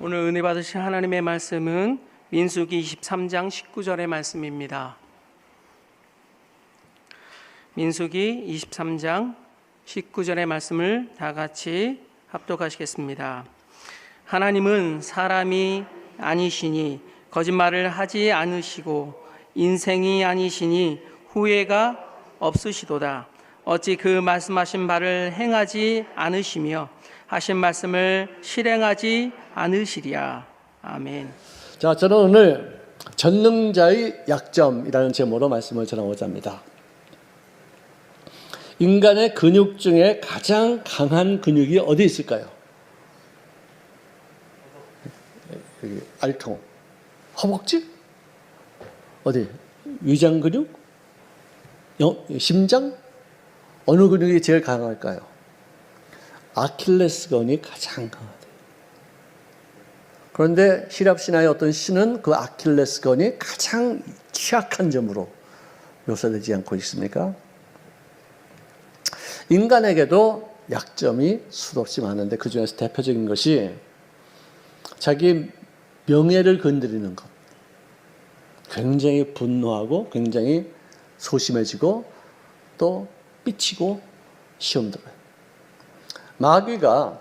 오늘 은혜 받으실 하나님의 말씀은 민수기 23장 19절의 말씀입니다. 민수기 23장 19절의 말씀을 다 같이 합독하시겠습니다. 하나님은 사람이 아니시니 거짓말을 하지 않으시고 인생이 아니시니 후회가 없으시도다. 어찌 그 말씀하신 바를 행하지 않으시며 하신 말씀을 실행하지 않으시랴. 아멘. 자, 저는 오늘 전능자의 약점이라는 제목으로 말씀을 전하고자 합니다. 인간의 근육 중에 가장 강한 근육이 어디 있을까요? 여기 알통, 허벅지? 어디? 위장 근육? 심장? 어느 근육이 제일 강할까요? 아킬레스건이 가장 강하대요. 그런데 히랍 신화의 어떤 신은 그 아킬레스건이 가장 취약한 점으로 묘사되지 않고 있습니까? 인간에게도 약점이 수없이 많은데 그 중에서 대표적인 것이 자기 명예를 건드리는 것. 굉장히 분노하고 굉장히 소심해지고 또 삐치고 시험 들어요. 마귀가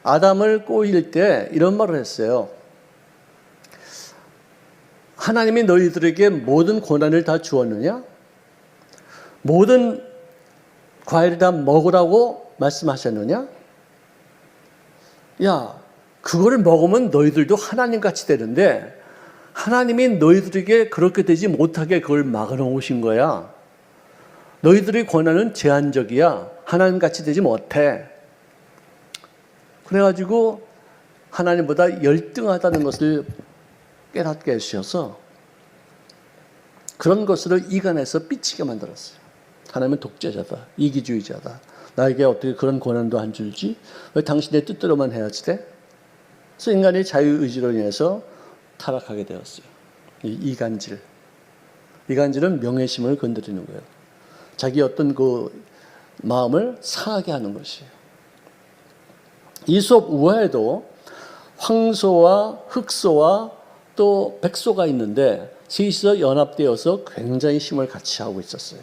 아담을 꼬일 때 이런 말을 했어요. 하나님이 너희들에게 모든 고난을 다 주었느냐? 모든 과일을 다 먹으라고 말씀하셨느냐? 야, 그거를 먹으면 너희들도 하나님같이 되는데 하나님이 너희들에게 그렇게 되지 못하게 그걸 막아놓으신 거야. 너희들의 고난은 제한적이야. 하나님같이 되지 못해. 그래가지고 하나님보다 열등하다는 것을 깨닫게 해주셔서 그런 것으로 이간해서 삐치게 만들었어요. 하나님은 독재자다. 이기주의자다. 나에게 어떻게 그런 권한도 안 줄지? 왜 당신의 뜻대로만 해야지 돼? 그래서 인간이 자유의지로 인해서 타락하게 되었어요. 이간질. 이간질은 명예심을 건드리는 거예요. 자기 어떤 그 마음을 상하게 하는 것이에요. 이솝 우화에도 황소와 흑소와 또 백소가 있는데 셋이서 연합되어서 굉장히 힘을 같이 하고 있었어요.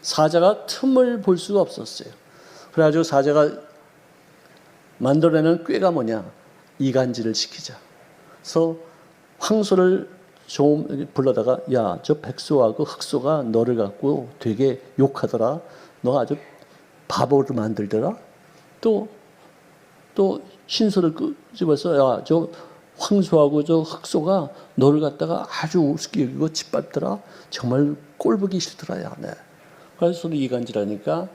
사자가 틈을 볼 수가 없었어요. 그래가지고 사자가 만들어내는 꾀가 뭐냐? 이간질을 시키자. 그래서 황소를 좀 불러다가 야, 저 백소하고 흑소가 너를 갖고 되게 욕하더라. 너 아주 바보로 만들더라. 또 신소를 끄집어서 야, 저 황소하고 저 흑소가 너를 갖다가 아주 우습게 여기고 짓밟더라. 정말 꼴보기 싫더라. 야, 네. 그래서 서로 이간질하니까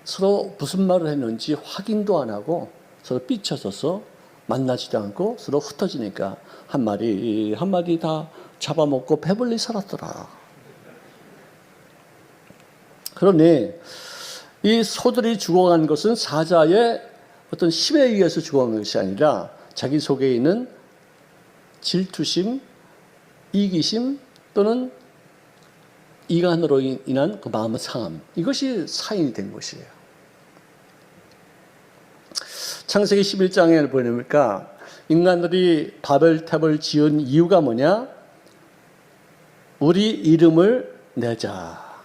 서로 무슨 말을 했는지 확인도 안 하고 서로 삐쳐서서 만나지도 않고 서로 흩어지니까 한 마리 다 잡아먹고 배불리 살았더라. 그러니 이 소들이 죽어간 것은 사자의 어떤 힘에 의해서 죽어간 것이 아니라 자기 속에 있는 질투심, 이기심 또는 이간으로 인한 그 마음의 상함, 이것이 사인이 된 것이에요. 창세기 11장에 보니까 인간들이 바벨탑을 지은 이유가 뭐냐? 우리 이름을 내자.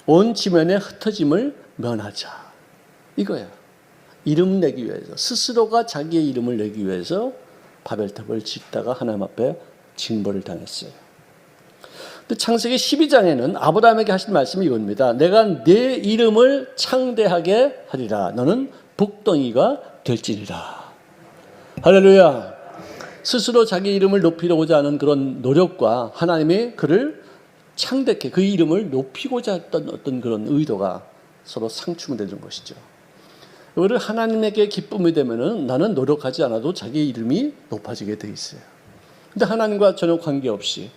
온 지면의 흩어짐을 면하자. 이거예요. 이름 내기 위해서. 스스로가 자기의 이름을 내기 위해서 바벨탑을 짓다가 하나님 앞에 징벌을 당했어요. 근데 창세기 12장에는 아브라함에게 하신 말씀이 이겁니다. 내가 내 이름을 창대하게 하리라. 너는 복덩이가 될지니라. 할렐루야. 스스로 자기 이름을 높이려고자 하는 그런 노력과 하나님이 그를 창대케, 그 이름을 높이고자 했던 어떤 그런 의도가 서로 상충되는 것이죠. 이거를 하나님에게 기쁨이 되면은 나는 노력하지 않아도 자기 이름이 높아지게 돼 있어요. 근데 하나님과 전혀 관계없이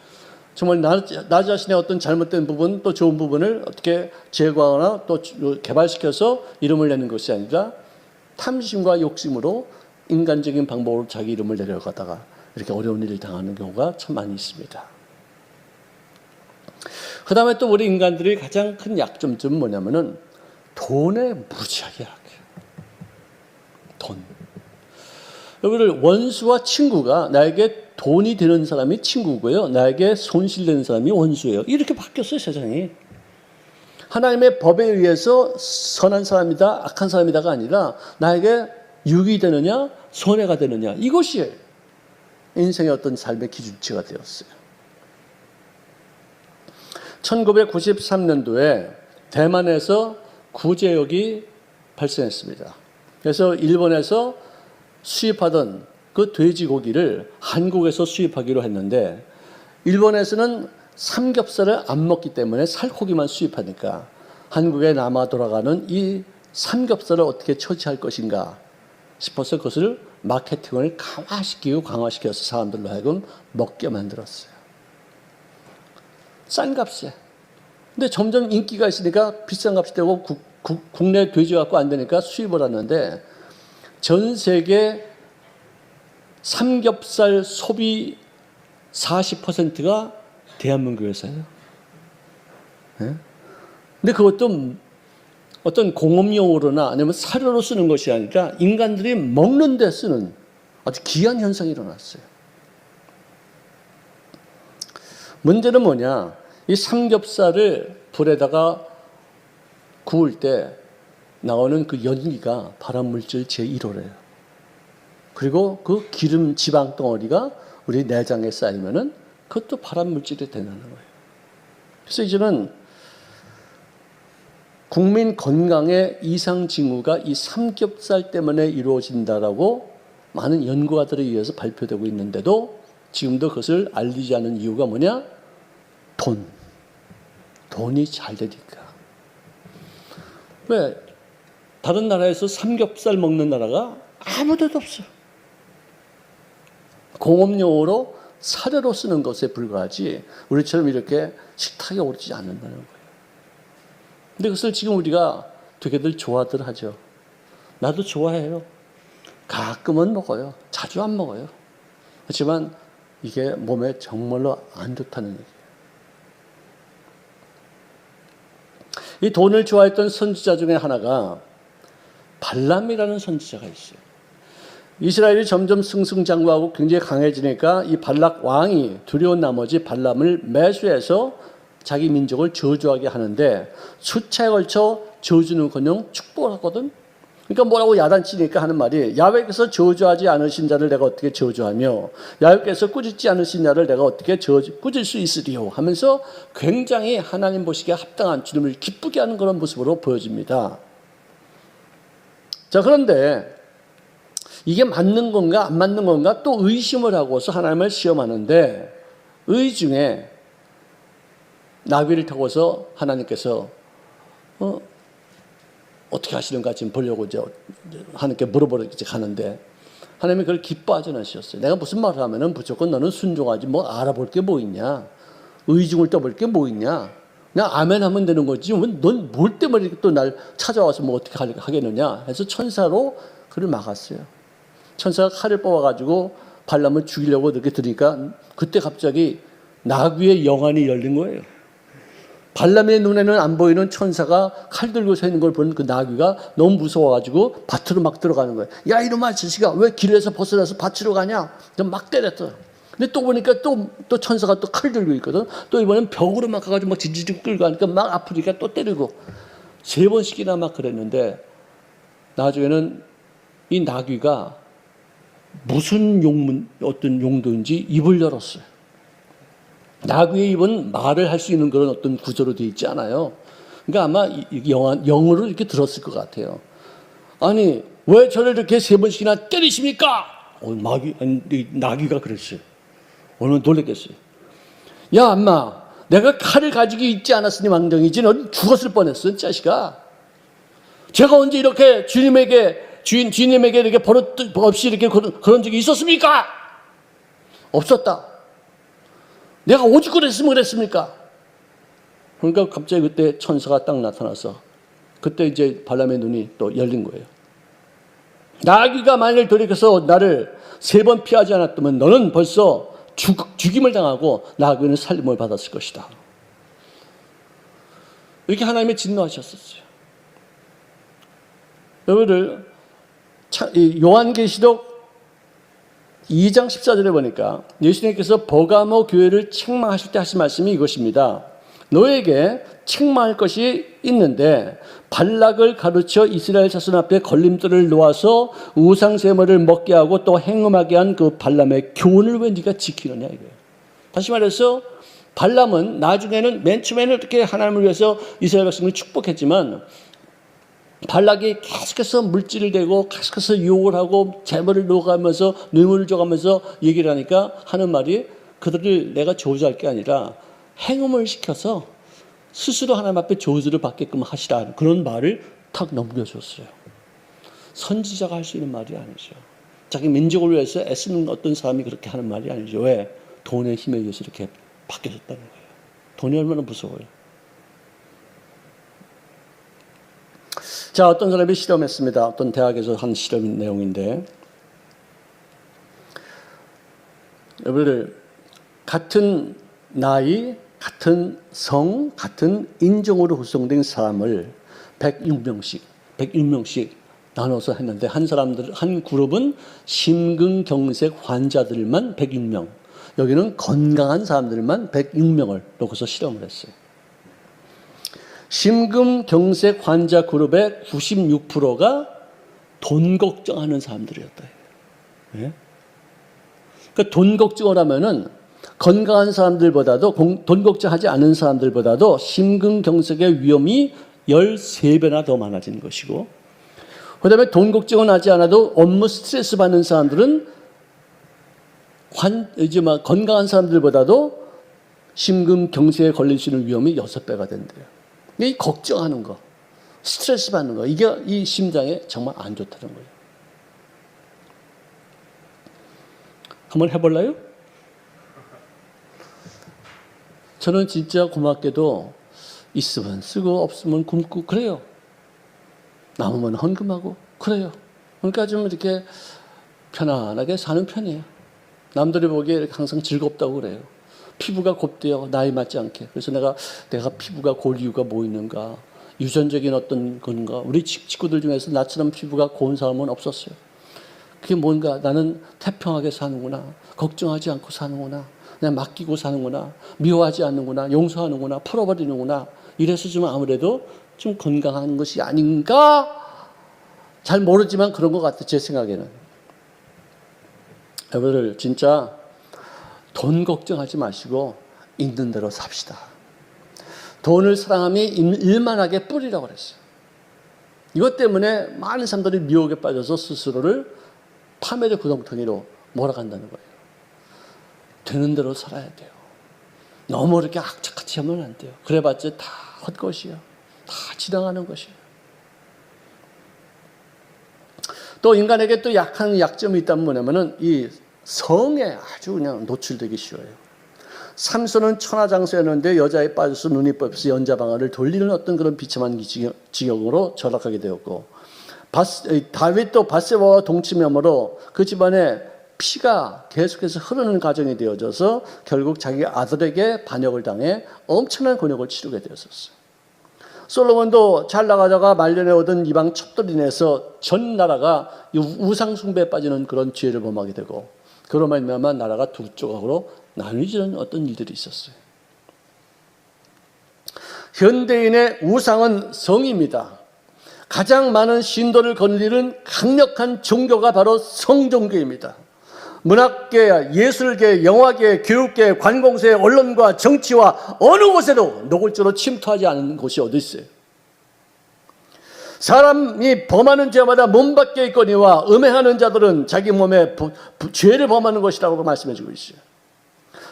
정말 나 자신의 어떤 잘못된 부분 또 좋은 부분을 어떻게 제거하거나 또 개발시켜서 이름을 내는 것이 아니라 탐심과 욕심으로 인간적인 방법으로 자기 이름을 내려가다가 이렇게 어려운 일을 당하는 경우가 참 많이 있습니다. 그 다음에 또 우리 인간들이 가장 큰 약점은 뭐냐면은 돈에 무지하게 약해요. 돈. 여러분들 원수와 친구가 나에게 돈이 되는 사람이 친구고요. 나에게 손실되는 사람이 원수예요. 이렇게 바뀌었어요, 세상이. 하나님의 법에 의해서 선한 사람이다, 악한 사람이다가 아니라 나에게 유익이 되느냐, 손해가 되느냐. 이것이 인생의 어떤 삶의 기준치가 되었어요. 1993년도에 대만에서 구제역이 발생했습니다. 그래서 일본에서 수입하던 그 돼지고기를 한국에서 수입하기로 했는데 일본에서는 삼겹살을 안 먹기 때문에 살코기만 수입하니까 한국에 남아 돌아가는 이 삼겹살을 어떻게 처치할 것인가 싶어서 그것을 마케팅을 강화시켜서 사람들로 하여금 먹게 만들었어요. 싼 값에. 근데 점점 인기가 있으니까 비싼 값이 되고 국내 돼지 갖고 안 되니까 수입을 하는데 전 세계 삼겹살 소비 40%가 대한민국에서요. 네? 근데 그것도 어떤 공업용으로나 아니면 사료로 쓰는 것이 아니라 인간들이 먹는 데 쓰는 아주 귀한 현상이 일어났어요. 문제는 뭐냐? 이 삼겹살을 불에다가 구울 때 나오는 그 연기가 발암물질 제1호래요. 그리고 그 기름 지방 덩어리가 우리 내장에 쌓이면은 그것도 발암물질이 되는 거예요. 그래서 이제는 국민 건강의 이상 징후가 이 삼겹살 때문에 이루어진다라고 많은 연구가들에 의해서 발표되고 있는데도 지금도 그것을 알리지 않는 이유가 뭐냐? 돈이 잘 되니까. 왜? 다른 나라에서 삼겹살 먹는 나라가 아무 데도 없어요. 공업용으로 사료로 쓰는 것에 불과하지 우리처럼 이렇게 식탁에 오르지 않는다는 거예요. 근데 그것을 지금 우리가 되게들 좋아들 하죠. 나도 좋아해요. 가끔은 먹어요. 자주 안 먹어요. 그렇지만 이게 몸에 정말로 안 좋다는 얘기예요. 이 돈을 좋아했던 선지자 중에 하나가 발람이라는 선지자가 있어요. 이스라엘이 점점 승승장구하고 굉장히 강해지니까 이 발락 왕이 두려운 나머지 발람을 매수해서 자기 민족을 저주하게 하는데 수차에 걸쳐 저주는커녕 축복을 하거든. 그러니까 뭐라고 야단치니까 하는 말이 야훼께서 저주하지 않으신 자를 내가 어떻게 저주하며 야훼께서 꾸짖지 않으신 자를 내가 어떻게 꾸짖을 수 있으리요 하면서 굉장히 하나님 보시기에 합당한 주님을 기쁘게 하는 그런 모습으로 보여집니다. 자, 그런데 이게 맞는 건가 안 맞는 건가 또 의심을 하고서 하나님을 시험하는데 의 중에 나귀를 타고서 하나님께서 어떻게 하시는가 지금 보려고 이제 하나님께 물어보러 이제 가는데 하나님이 그걸 기뻐하지 않으셨어요. 내가 무슨 말을 하면은 무조건 너는 순종하지 뭐 알아볼 게 뭐 있냐. 의중을 떠볼 게 뭐 있냐. 그냥 아멘 하면 되는 거지. 넌 뭘 때문에 이렇게 또 날 찾아와서 뭐 어떻게 하겠느냐. 해서 천사로 그를 막았어요. 천사가 칼을 뽑아가지고 발람을 죽이려고 이렇게 들으니까 그때 갑자기 나귀의 영안이 열린 거예요. 발람의 눈에는 안 보이는 천사가 칼 들고 서 있는 걸 보는 그 나귀가 너무 무서워가지고 밭으로 막 들어가는 거예요. 야, 이놈아 자식아, 왜 길에서 벗어나서 밭으로 가냐? 막 때렸어요. 근데 또 보니까 또 천사가 또 칼 들고 있거든. 또 이번엔 벽으로 막 가가지고 막 지지직 끌고 가니까 막 아프니까 또 때리고 3번씩이나 막 그랬는데 나중에는 이 나귀가 무슨 어떤 용도인지 입을 열었어요. 나귀의 입은 말을 할 수 있는 그런 어떤 구조로 되어 있지 않아요. 그러니까 아마 영어로 이렇게 들었을 것 같아요. 아니, 왜 저를 이렇게 3번씩이나 때리십니까? 나귀가 그랬어요. 오늘 놀랬겠어요. 야, 엄마, 내가 칼을 가지고 있지 않았으니 망정이지 넌 죽었을 뻔했어, 자식아. 제가 언제 이렇게 주님에게 이렇게 버릇 없이 이렇게 그런 적이 있었습니까? 없었다. 내가 오죽 그랬습니까? 그러니까 갑자기 그때 천사가 딱 나타나서 그때 이제 발람의 눈이 또 열린 거예요. 나귀가 만일 돌이켜서 나를 3번 피하지 않았다면 너는 벌써 죽임을 당하고 나귀는 살림을 받았을 것이다. 이렇게 하나님이 진노하셨었어요. 여러분들 요한계시록 2장 14절에 보니까 예수님께서 버가모 교회를 책망하실 때 하신 말씀이 이것입니다. 너에게 책망할 것이 있는데 발락을 가르쳐 이스라엘 자손 앞에 걸림돌을 놓아서 우상제물을 먹게 하고 또 행음하게 한 그 발람의 교훈을 왜 네가 지키느냐 이거예요. 다시 말해서 발람은 나중에는 맨 처음에는 이렇게 하나님을 위해서 이스라엘 백성을 축복했지만 발락이 계속해서 물질을 대고 계속해서 유혹을 하고 재물을 놓아가면서 뇌물을 줘가면서 얘기를 하니까 하는 말이 그들을 내가 저주할 게 아니라 행음을 시켜서 스스로 하나님 앞에 저주를 받게끔 하시라 그런 말을 탁 넘겨줬어요. 선지자가 할 수 있는 말이 아니죠. 자기 민족을 위해서 애쓰는 어떤 사람이 그렇게 하는 말이 아니죠. 왜? 돈의 힘에 의해서 이렇게 바뀌어졌다는 거예요. 돈이 얼마나 무서워요. 자, 어떤 사람이 실험했습니다. 어떤 대학에서 한 실험 내용인데 여러분들 같은 나이, 같은 성, 같은 인종으로 구성된 사람을 106명씩 나눠서 했는데 한 그룹은 심근경색 환자들만 106명, 여기는 건강한 사람들만 106명을 놓고서 실험을 했어요. 심근경색 환자 그룹의 96%가 돈 걱정하는 사람들이었다. 네? 그러니까 돈 걱정을 하면은 건강한 사람들보다도 돈 걱정하지 않은 사람들보다도 심근경색의 위험이 13배나 더 많아지는 것이고, 그 다음에 돈 걱정은 하지 않아도 업무 스트레스 받는 사람들은 건강한 사람들보다도 심근경색에 걸릴 수 있는 위험이 6배가 된대요. 이 걱정하는 거, 스트레스 받는 거, 이게 이 심장에 정말 안 좋다는 거예요. 한번 해볼래요? 저는 진짜 고맙게도 있으면 쓰고 없으면 굶고 그래요. 남으면 헌금하고 그래요. 그러니까 좀 이렇게 편안하게 사는 편이에요. 남들이 보기에 항상 즐겁다고 그래요. 피부가 곱대요. 나이 맞지 않게. 그래서 내가 피부가 고울 이유가 뭐 있는가. 유전적인 어떤 건가. 우리 친구들 중에서 나처럼 피부가 고운 사람은 없었어요. 그게 뭔가 나는 태평하게 사는구나. 걱정하지 않고 사는구나. 그냥 맡기고 사는구나. 미워하지 않는구나. 용서하는구나. 풀어버리는구나. 이래서 좀 아무래도 좀 건강한 것이 아닌가? 잘 모르지만 그런 것 같아요. 제 생각에는. 여러분들 진짜 돈 걱정하지 마시고 있는 대로 삽시다. 돈을 사랑함이 일만하게 뿌리라고 그랬어요. 이것 때문에 많은 사람들이 미혹에 빠져서 스스로를 파멸의 구덩텅이로 몰아간다는 거예요. 되는 대로 살아야 돼요. 너무 이렇게 악착같이 하면 안 돼요. 그래봤자 다 헛것이에요. 다 지나가는 것이에요. 또 인간에게 또 약한 약점이 있다면 뭐냐면은 이 성에 아주 그냥 노출되기 쉬워요. 삼손은 천하장사였는데 여자에 빠져서 눈이 뽑혀서 연자방아를 돌리는 어떤 그런 비참한 지경으로 전락하게 되었고, 다윗도 밧세바와 동침함으로 그 집안에 피가 계속해서 흐르는 과정이 되어져서 결국 자기 아들에게 반역을 당해 엄청난 곤욕을 치르게 되었었어요. 솔로몬도 잘 나가다가 말년에 얻은 이방 첩들이 인해서 전 나라가 우상 숭배에 빠지는 그런 죄를 범하게 되고, 그로 말미암아 나라가 두 조각으로 나뉘지는 어떤 일들이 있었어요. 현대인의 우상은 성입니다. 가장 많은 신도를 거느리는 강력한 종교가 바로 성종교입니다. 문학계, 예술계, 영화계, 교육계, 관공서, 언론과 정치와 어느 곳에도 노골적으로 침투하지 않은 곳이 어디 있어요? 사람이 범하는 죄마다 몸 밖에 있거니와 음행하는 자들은 자기 몸에 죄를 범하는 것이라고 말씀해 주고 있어요.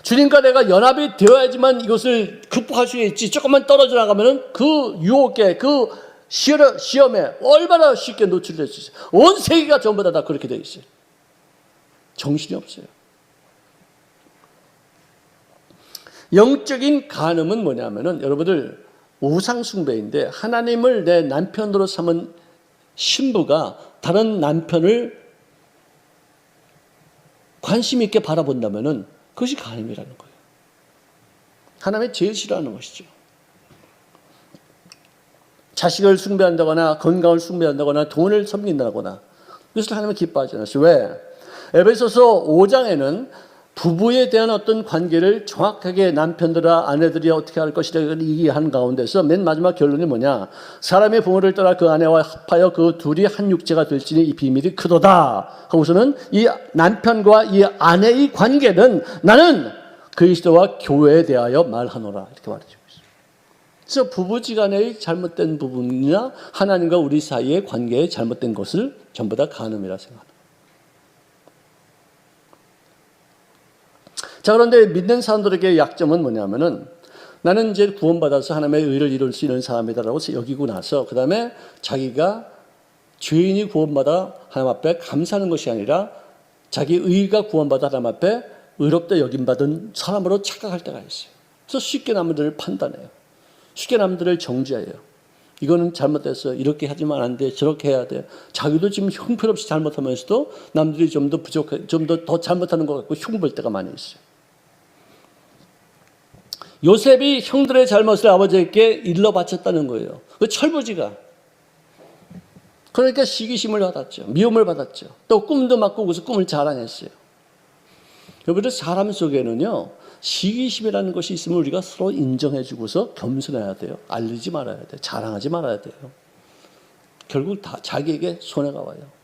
주님과 내가 연합이 되어야지만 이것을 극복할 수 있지, 조금만 떨어져 나가면 그 유혹에, 그 시험에 얼마나 쉽게 노출될 수 있어요. 온 세계가 전부 다 그렇게 되어 있어요. 정신이 없어요. 영적인 간음은 뭐냐면은 여러분들 우상숭배인데, 하나님을 내 남편으로 삼은 신부가 다른 남편을 관심 있게 바라본다면은 그것이 간음이라는 거예요. 하나님이 제일 싫어하는 것이죠. 자식을 숭배한다거나 건강을 숭배한다거나 돈을 섬긴다거나, 그것을 하나님은 기뻐하지 않았어요. 왜? 에베소서 5장에는 부부에 대한 어떤 관계를 정확하게 남편들과 아내들이 어떻게 할 것이라 얘기한 가운데서 맨 마지막 결론이 뭐냐? 사람의 부모를 떠나 그 아내와 합하여 그 둘이 한 육체가 될지니 이 비밀이 크도다. 하고서는 이 남편과 이 아내의 관계는 나는 그리스도와 교회에 대하여 말하노라. 이렇게 말해주고 있어요. 그래서 부부지간의 잘못된 부분이나 하나님과 우리 사이의 관계에 잘못된 것을 전부 다 간음이라 생각합니다. 자, 그런데 믿는 사람들에게 약점은 뭐냐면은 나는 이제 구원받아서 하나님의 의를 이룰 수 있는 사람이다라고 여기고 나서 그 다음에 자기가 죄인이 구원받아 하나님 앞에 감사하는 것이 아니라 자기 의가 구원받아 하나님 앞에 의롭다 여김받은 사람으로 착각할 때가 있어요. 그래서 쉽게 남들을 판단해요. 쉽게 남들을 정죄해요. 이거는 잘못됐어. 이렇게 하지만 안 돼. 저렇게 해야 돼. 자기도 지금 형편없이 잘못하면서도 남들이 좀 더 부족해, 좀 더 잘못하는 것 같고 흉볼 때가 많이 있어요. 요셉이 형들의 잘못을 아버지에게 일러 바쳤다는 거예요. 그 철부지가. 그러니까 시기심을 받았죠. 미움을 받았죠. 또 꿈도 맞고 그래서 꿈을 자랑했어요. 여러분들 사람 속에는요, 시기심이라는 것이 있으면 우리가 서로 인정해주고서 겸손해야 돼요. 알리지 말아야 돼요. 자랑하지 말아야 돼요. 결국 다 자기에게 손해가 와요.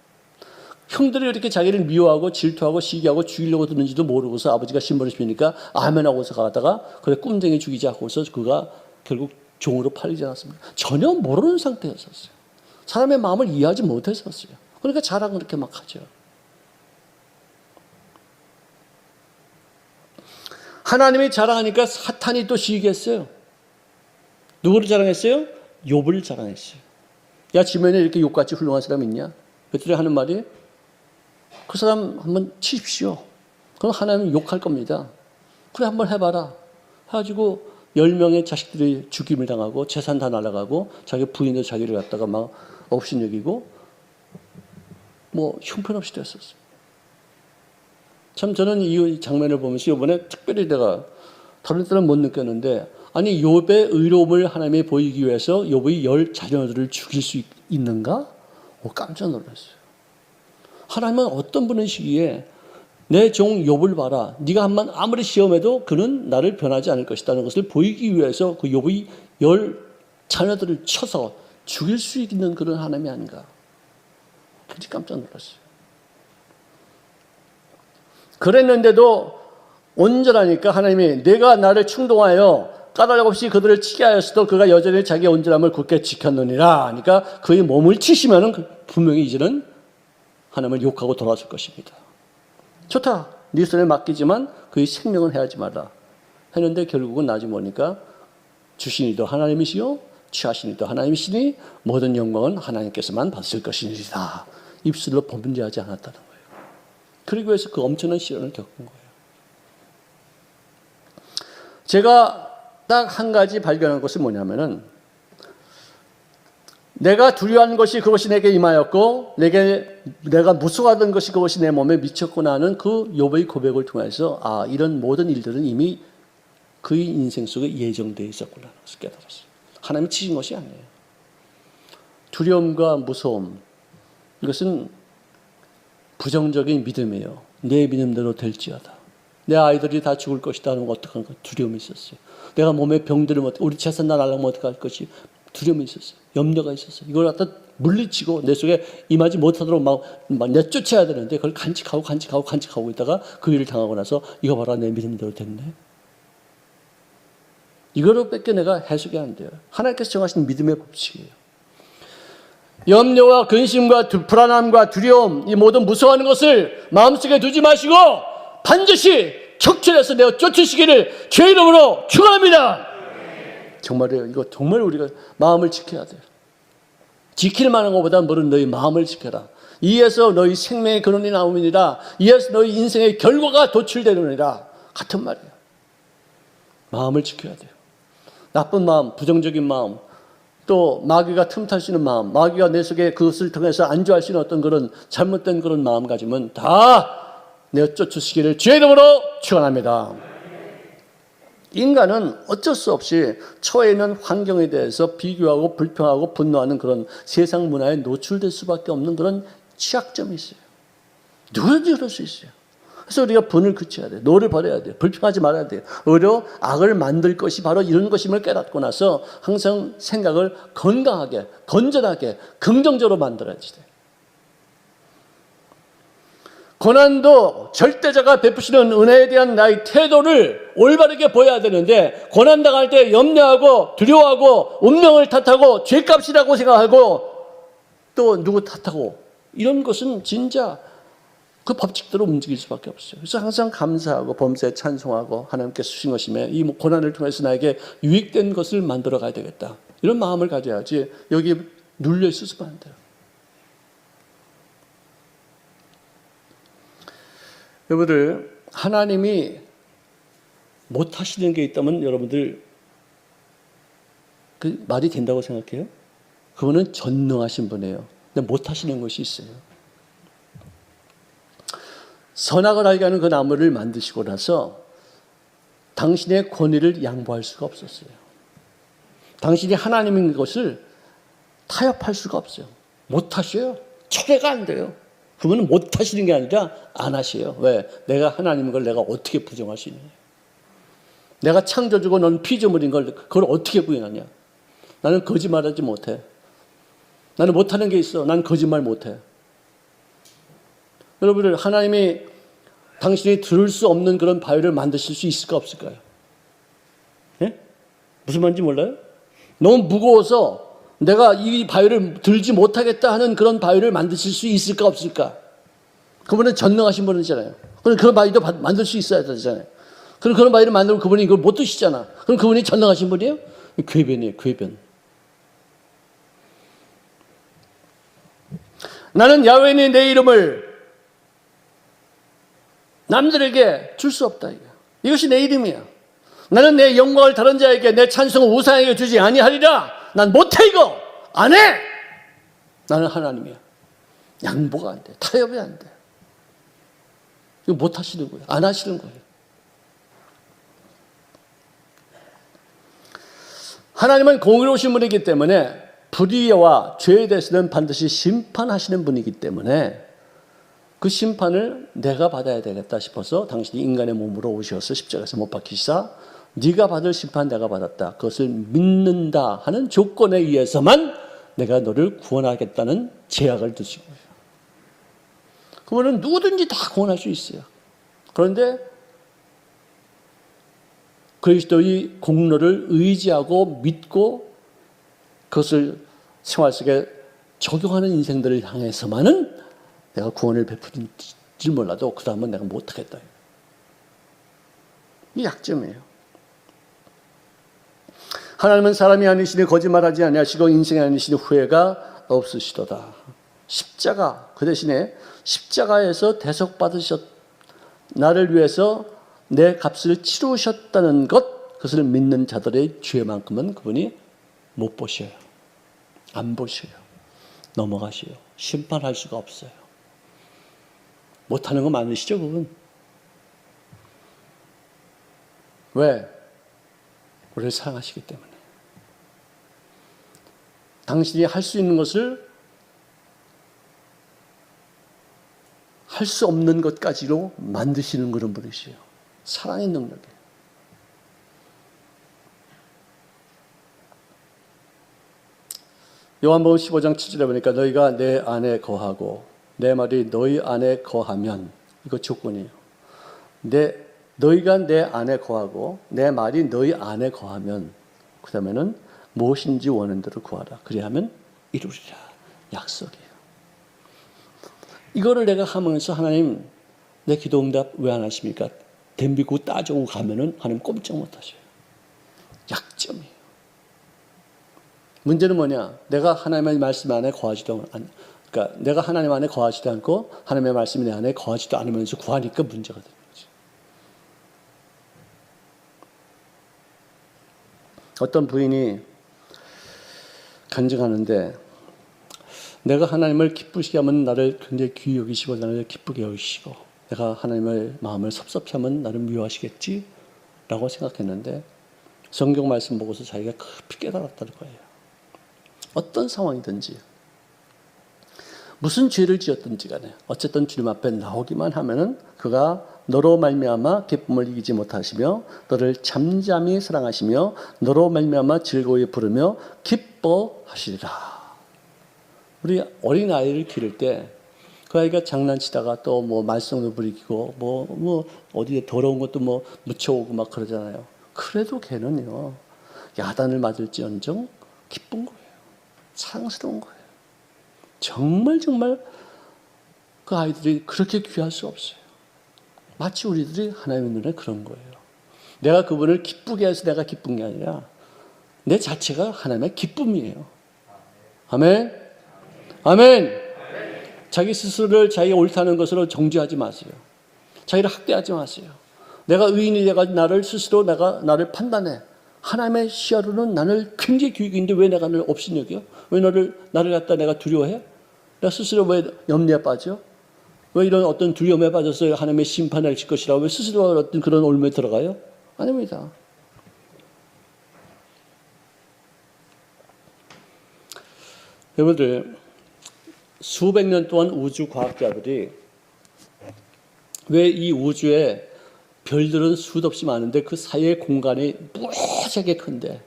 형들이 이렇게 자기를 미워하고 질투하고 시기하고 죽이려고 드는지도 모르고서 아버지가 신문을 주니까 아멘하고서 가다가 그래 꼼댕이 죽이자 하고서 그가 결국 종으로 팔리지 않았습니까? 전혀 모르는 상태였었어요. 사람의 마음을 이해하지 못했었어요. 그러니까 자랑을 이렇게 막 하죠. 하나님이 자랑하니까 사탄이 또 시기했어요. 누구를 자랑했어요? 욥을 자랑했어요. 야, 지면에 이렇게 욥같이 훌륭한 사람 있냐? 그들이 하는 말이 그 사람 한번 치십시오. 그럼 하나님은 욕할 겁니다. 그래 한번 해봐라. 해가지고 10명의 자식들이 죽임을 당하고 재산 다 날아가고 자기 부인도 자기를 갖다가 막 업신여기고 뭐 형편없이 됐었어요. 참 저는 이 장면을 보면서 이번에 특별히 내가 다른 때는 못 느꼈는데 아니 욥의 의로움을 하나님이 보이기 위해서 욥의 10 자녀들을 죽일 수 있는가? 깜짝 놀랐어요. 하나님은 어떤 분이시기에 내 종 욥을 봐라. 네가 한번 아무리 시험해도 그는 나를 변하지 않을 것이라는 것을 보이기 위해서 그 욥의 10 자녀들을 쳐서 죽일 수 있는 그런 하나님이 아닌가. 그렇게 깜짝 놀랐어요. 그랬는데도 온전하니까 하나님이 내가 나를 충동하여 까닭 없이 그들을 치게 하였어도 그가 여전히 자기 온전함을 굳게 지켰느니라. 그러니까 그의 몸을 치시면은 분명히 이제는 하나님을 욕하고 돌아설 것입니다. 좋다. 네 손에 맡기지만 그의 생명은 해하지 마라. 했는데 결국은 나중에 보니까 주신이도 하나님이시요 취하신이도 하나님이시니 모든 영광은 하나님께서만 받으실 것이니라. 입술로 범죄하지 않았다는 거예요. 그러기 위해서 그 엄청난 시련을 겪은 거예요. 제가 딱 한 가지 발견한 것은 뭐냐면은 내가 두려워하는 것이 그것이 내게 임하였고 내가 무서워하던 것이 그것이 내 몸에 미쳤구나 하는 그 욥의 고백을 통해서 아 이런 모든 일들은 이미 그의 인생 속에 예정되어 있었구나 그래서 깨달았어요. 하나님이 치신 것이 아니에요. 두려움과 무서움 이것은 부정적인 믿음이에요. 내 믿음대로 될지어다. 내 아이들이 다 죽을 것이다 하는 어떡한 거 두려움이 있었어요. 내가 몸에 병들으면 우리 재산 다 날라가면 어떡할 것이 두려움이 있었어요. 염려가 있었어요. 이걸 갖다 물리치고 내 속에 임하지 못하도록 막 내쫓아야 되는데 그걸 간직하고 있다가 그 일을 당하고 나서 이거 봐라 내 믿음대로 됐네. 이거로 밖에 내가 해석이 안 돼요. 하나님께서 정하신 믿음의 법칙이에요. 염려와 근심과 불안함과 두려움 이 모든 무서워하는 것을 마음속에 두지 마시고 반드시 척출해서 내어 쫓으시기를 주의 이름으로 축원합니다. 정말이에요. 이거 정말 우리가 마음을 지켜야 돼요. 지킬 만한 것보다 뭐는 너희 마음을 지켜라. 이에서 너희 생명의 근원이 나오느니라. 이에서 너희 인생의 결과가 도출되느니라. 같은 말이에요. 마음을 지켜야 돼요. 나쁜 마음, 부정적인 마음, 또 마귀가 틈탈 수 있는 마음, 마귀가 내 속에 그것을 통해서 안주할 수 있는 어떤 그런 잘못된 그런 마음가짐은 다 내어 쫓으시기를 주의 이름으로 축원합니다. 인간은 어쩔 수 없이 처해 있는 환경에 대해서 비교하고 불평하고 분노하는 그런 세상 문화에 노출될 수밖에 없는 그런 취약점이 있어요. 누구든지 그럴 수 있어요. 그래서 우리가 분을 그쳐야 돼. 노를 버려야 돼. 불평하지 말아야 돼요. 오히려 악을 만들 것이 바로 이런 것임을 깨닫고 나서 항상 생각을 건강하게, 건전하게, 긍정적으로 만들어야지 돼. 고난도 절대자가 베푸시는 은혜에 대한 나의 태도를 올바르게 보여야 되는데, 고난당할 때 염려하고 두려워하고 운명을 탓하고 죄값이라고 생각하고 또 누구 탓하고 이런 것은 진짜 그 법칙대로 움직일 수밖에 없어요. 그래서 항상 감사하고 범사에 찬송하고 하나님께서 주신 것이며 이 고난을 통해서 나에게 유익된 것을 만들어 가야 되겠다. 이런 마음을 가져야지 여기 눌려 있을 수가 안 돼요. 여러분들, 하나님이 못하시는 게 있다면 여러분들 그 말이 된다고 생각해요? 그거는 전능하신 분이에요. 근데 못하시는 것이 있어요. 선악을 알게 하는 그 나무를 만드시고 나서 당신의 권위를 양보할 수가 없었어요. 당신이 하나님인 것을 타협할 수가 없어요. 못하셔요. 철회가 안 돼요. 그분은 못하시는 게 아니라 안 하셔요. 왜? 내가 하나님인 걸 내가 어떻게 부정할 수 있느냐. 내가 창조주고 넌 피조물인 걸 그걸 어떻게 부인하냐. 나는 거짓말하지 못해. 나는 못하는 게 있어. 난 거짓말 못해. 여러분들, 하나님이 당신이 들을 수 없는 그런 바위를 만드실 수 있을까 없을까요? 예? 무슨 말인지 몰라요? 너무 무거워서 내가 이 바위를 들지 못하겠다 하는 그런 바위를 만드실 수 있을까 없을까? 그분은 전능하신 분이잖아요. 그럼 그런 바위도 만들 수 있어야 되잖아요. 그럼 그런 바위를 만들면 그분이 이걸 못 드시잖아. 그럼 그분이 전능하신 분이에요? 궤변이에요, 궤변. 나는 야훼인의 내 이름을 남들에게 줄 수 없다. 이것이 내 이름이야. 나는 내 영광을 다른 자에게, 내 찬송을 우상에게 주지 아니하리라. 난 못해, 이거 안 해. 나는 하나님이야. 양보가 안 돼. 타협이 안 돼. 이거 못 하시는 거예요. 안 하시는 거예요. 하나님은 공의로우신 분이기 때문에 불의와 죄에 대해서는 반드시 심판하시는 분이기 때문에 그 심판을 내가 받아야 되겠다 싶어서 당신이 인간의 몸으로 오셔서 십자가에서 못 박히시사 네가 받을 심판 내가 받았다. 그것을 믿는다 하는 조건에 의해서만 내가 너를 구원하겠다는 제약을 두신 거예요. 그러면 누구든지 다 구원할 수 있어요. 그런데 그리스도의 공로를 의지하고 믿고 그것을 생활 속에 적용하는 인생들을 향해서만은 내가 구원을 베푸는지 몰라도 그 다음은 내가 못하겠다. 이 약점이에요. 하나님은 사람이 아니시니 거짓말하지 아니하시고 인생이 아니시니 후회가 없으시도다. 십자가, 그 대신에 십자가에서 대속받으셨, 나를 위해서 내 값을 치르셨다는 것, 그것을 믿는 자들의 죄만큼은 그분이 못 보셔요. 안 보셔요. 넘어가셔요. 심판할 수가 없어요. 못하는 거 많으시죠, 그분? 왜? 우리를 사랑하시기 때문에. 당신이 할 수 있는 것을 할 수 없는 것까지로 만드시는 그런 분이시요. 사랑의 능력이에요. 요한복음 15장 7절에 보니까 너희가 내 안에 거하고 내 말이 너희 안에 거하면, 이거 조건이에요. 너희가 내 안에 거하고 내 말이 너희 안에 거하면, 그 다음에는 무엇인지 원하는 대로 구하라. 그리하면 이루리라. 약속이에요. 이거를 내가 하면서 하나님 내 기도 응답 왜 안 하십니까? 덤비고 따지고 가면은 하나님 꼼짝 못 하셔요. 약점이에요. 문제는 뭐냐? 내가 하나님의 말씀 안에 거하지도 그러니까 내가 하나님 안에 거하지도 않고 하나님의 말씀이 내 안에 거하지도 않으면서 구하니까 문제가 되는 거죠. 어떤 부인이 간증하는데, 내가 하나님을 기쁘시게 하면 나를 굉장히 귀히 여기시고 나를 기쁘게 여기시고, 내가 하나님의 마음을 섭섭히 하면 나를 미워하시겠지? 라고 생각했는데 성경 말씀 보고서 자기가 급히 깨달았다는 거예요. 어떤 상황이든지 무슨 죄를 지었든지 간에 어쨌든 주님 앞에 나오기만 하면은 그가 너로 말미암아 기쁨을 이기지 못하시며 너를 잠잠히 사랑하시며 너로 말미암아 즐거이 부르며 기뻐하시리라. 우리 어린아이를 기를 때 그 아이가 장난치다가 또 뭐 말썽도 부리고 뭐 어디에 더러운 것도 뭐 묻혀오고 막 그러잖아요. 그래도 걔는요 야단을 맞을지언정 기쁜 거예요. 사랑스러운 거예요. 정말 그 아이들이 그렇게 귀할 수 없어요. 마치 우리들이 하나님의 눈에 그런 거예요. 내가 그분을 기쁘게 해서 내가 기쁜 게 아니라 내 자체가 하나님의 기쁨이에요. 아멘. 아멘. 자기 스스로를 자기가 옳다는 것으로 정죄하지 마세요. 자기를 학대하지 마세요. 내가 의인이 돼가지고 나를 판단해. 하나님의 시야로는 나를 굉장히 귀하게 왜 내가 너를 업신여겨? 왜 나를 갖다 내가 두려워해? 내가 스스로 왜 염려에 빠져? 왜 이런 어떤 두려움에 빠져서 하나님의 심판을 질 것이라고 왜 스스로 어떤 그런 올무에 들어가요? 아닙니다. 여러분들 수백 년 동안 우주 과학자들이 왜 이 우주에 별들은 수도 없이 많은데 그 사이의 공간이 무지하게 큰데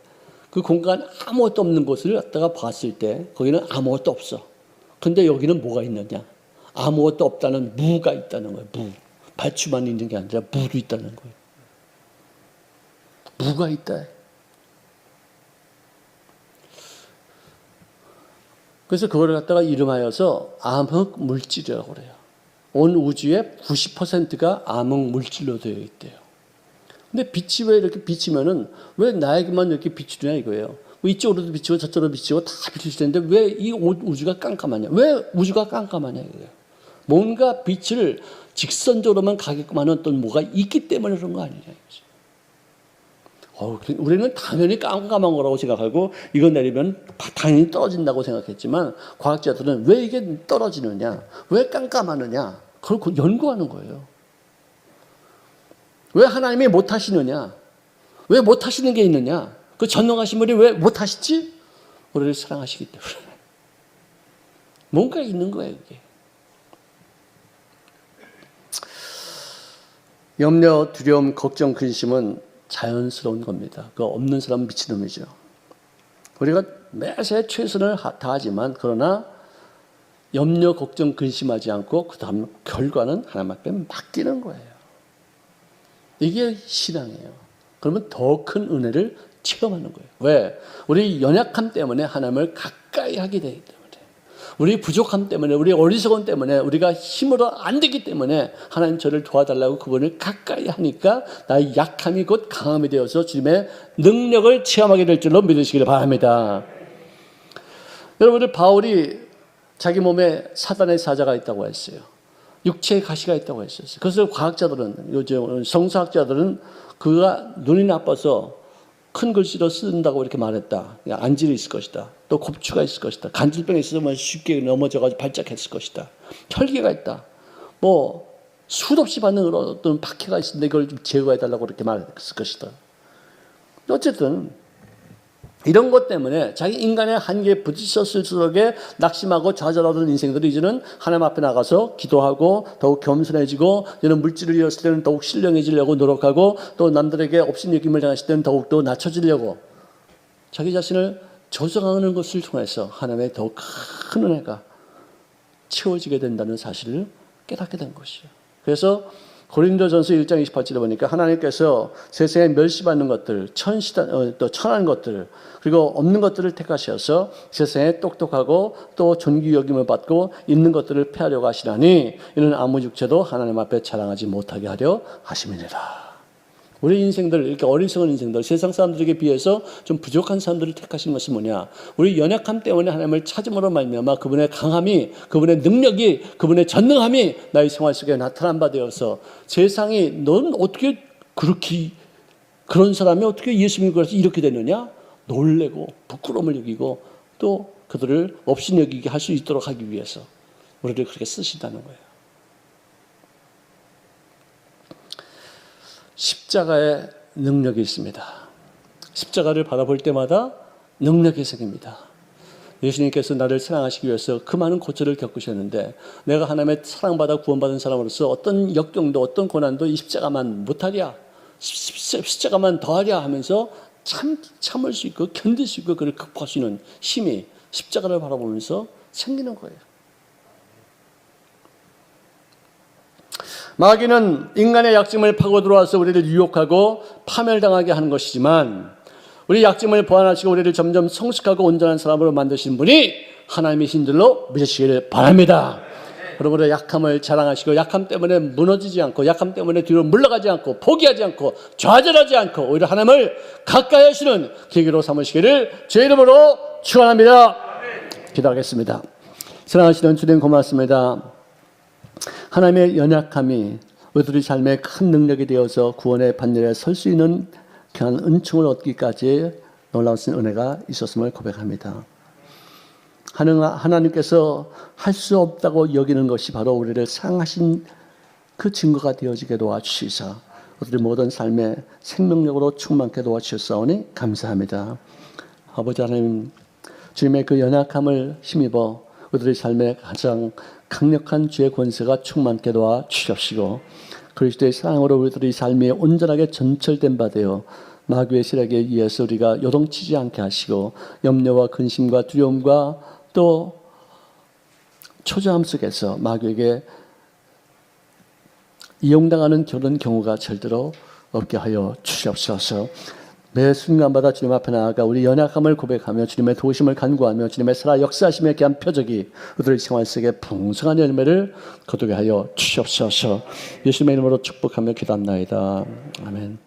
그 공간 아무것도 없는 곳을 갖다가 봤을 때 거기는 아무것도 없어. 근데 여기는 뭐가 있느냐? 아무것도 없다는 무가 있다는 거예요. 무. 발주만 있는 게 아니라 무도 있다는 거예요. 무가 있다. 그래서 그걸 갖다가 이름하여서 암흑 물질이라고 그래요. 온 우주의 90%가 암흑 물질로 되어 있대요. 근데 빛이 왜 이렇게 비치면은 왜 나에게만 이렇게 비추냐 이거예요. 이쪽으로도 비치고 저쪽으로 비치고 다 비치는데 왜 이 우주가 깜깜하냐? 왜 우주가 깜깜하냐 이거예요. 뭔가 빛을 직선적으로만 가게끔 하는 어떤 뭐가 있기 때문에 그런 거 아니냐 이거죠. 우리는 당연히 깜깜한 거라고 생각하고 이거 내리면 당연히 떨어진다고 생각했지만 과학자들은 왜 이게 떨어지느냐, 왜 깜깜하느냐 그걸 연구하는 거예요. 왜 하나님이 못하시느냐, 왜 못하시는 게 있느냐, 그 전능하신 분이 왜 못하시지? 우리를 사랑하시기 때문에 뭔가 있는 거예요. 그게 염려, 두려움, 걱정, 근심은 자연스러운 겁니다. 그 없는 사람은 미친놈이죠. 우리가 매사에 최선을 다하지만 그러나 염려, 걱정, 근심하지 않고 그 다음 결과는 하나님 앞에 맡기는 거예요. 이게 신앙이에요. 그러면 더 큰 은혜를 체험하는 거예요. 왜? 우리 연약함 때문에 하나님을 가까이 하게 되기 때문에 우리 부족함 때문에 우리 어리석음 때문에 우리가 힘으로 안 되기 때문에 하나님 저를 도와달라고 그분을 가까이 하니까 나의 약함이 곧 강함이 되어서 주님의 능력을 체험하게 될 줄로 믿으시길 바랍니다. 여러분들 바울이 자기 몸에 사단의 사자가 있다고 했어요. 육체의 가시가 있다고 했어요. 그래서 과학자들은 요즘 성서학자들은 그가 눈이 나빠서 큰 글씨로 쓴다고 이렇게 말했다. 안질이 있을 것이다. 또 곱추가 있을 것이다. 간질병이 있으면 쉽게 넘어져가지고 발작했을 것이다. 혈기가 있다. 뭐 수도 없이 받는 어떤 박해가 있는데 이걸 좀 제거해달라고 그렇게 말했을 것이다. 어쨌든 이런 것 때문에 자기 인간의 한계에 부딪혔을수록에 낙심하고 좌절하던 인생들이 이제는 하나님 앞에 나가서 기도하고 더욱 겸손해지고 이제는 물질을 잃었을 때는 더욱 신령해지려고 노력하고 또 남들에게 업신여김을 당했을 때는 더욱 더 낮춰지려고 자기 자신을 조성하는 것을 통해서 하나님의 더욱 큰 은혜가 채워지게 된다는 사실을 깨닫게 된 것이죠. 그래서 고린도전서 1장 28절에 보니까 하나님께서 세상에 멸시받는 것들, 또 천한 것들, 그리고 없는 것들을 택하셔서 세상에 똑똑하고 또 존귀 여김을 받고 있는 것들을 폐하려고 하시나니 이는 아무 육체도 하나님 앞에 자랑하지 못하게 하려 하심이니라. 우리 인생들, 이렇게 어리석은 인생들, 세상 사람들에게 비해서 좀 부족한 사람들을 택하신 것이 뭐냐? 우리 연약함 때문에 하나님을 찾음으로 말미암아 그분의 강함이, 그분의 능력이, 그분의 전능함이 나의 생활 속에 나타난 바 되어서 세상이 넌 어떻게 그렇게 그런 사람이 어떻게 예수 믿고 이렇게 되느냐? 놀래고 부끄러움을 여기고 또 그들을 업신여기게 할 수 있도록 하기 위해서 우리를 그렇게 쓰신다는 거예요. 십자가의 능력이 있습니다. 십자가를 바라볼 때마다 능력이 생깁니다. 예수님께서 나를 사랑하시기 위해서 그 많은 고초를 겪으셨는데 내가 하나님의 사랑받아 구원받은 사람으로서 어떤 역경도 어떤 고난도 이 십자가만 못하랴, 십자가만 더하랴 하면서 참을 수 있고 견딜 수 있고 그를 극복할 수 있는 힘이 십자가를 바라보면서 생기는 거예요. 마귀는 인간의 약점을 파고 들어와서 우리를 유혹하고 파멸당하게 하는 것이지만 우리 약점을 보완하시고 우리를 점점 성숙하고 온전한 사람으로 만드신 분이 하나님이신 줄로 믿으시기를 바랍니다. 여러분의 약함을 자랑하시고 약함 때문에 무너지지 않고 약함 때문에 뒤로 물러가지 않고 포기하지 않고 좌절하지 않고 오히려 하나님을 가까이 하시는 계기로 삼으시기를 제 이름으로 축원합니다. 기도하겠습니다. 사랑하시는 주님 고맙습니다. 하나님의 연약함이 우리들의 삶에 큰 능력이 되어서 구원의 반열에 설 수 있는 귀한 은총을 얻기까지 놀라우신 은혜가 있었음을 고백합니다. 하나님께서 할 수 없다고 여기는 것이 바로 우리를 사랑하신 그 증거가 되어지게 도와주시사 우리의 모든 삶에 생명력으로 충만케 도와주셨사오니 감사합니다. 아버지 하나님, 주님의 그 연약함을 힘입어 우리의 삶에 가장 강력한 주의 권세가 충만케 도와주시옵시고 그리스도의 사랑으로 우리들의 삶이 온전하게 전철된 바 되어 마귀의 세력에 의해서 우리가 요동치지 않게 하시고 염려와 근심과 두려움과 또 초조함 속에서 마귀에게 이용당하는 그런 경우가 절대로 없게 하여 주시옵소서. 매 순간마다 주님 앞에 나아가 우리 연약함을 고백하며 주님의 도우심을 간구하며 주님의 살아 역사하심에 대한 표적이 우리의 생활 속에 풍성한 열매를 거두게 하여 주시옵소서. 예수님의 이름으로 축복하며 기도합나이다. 아멘.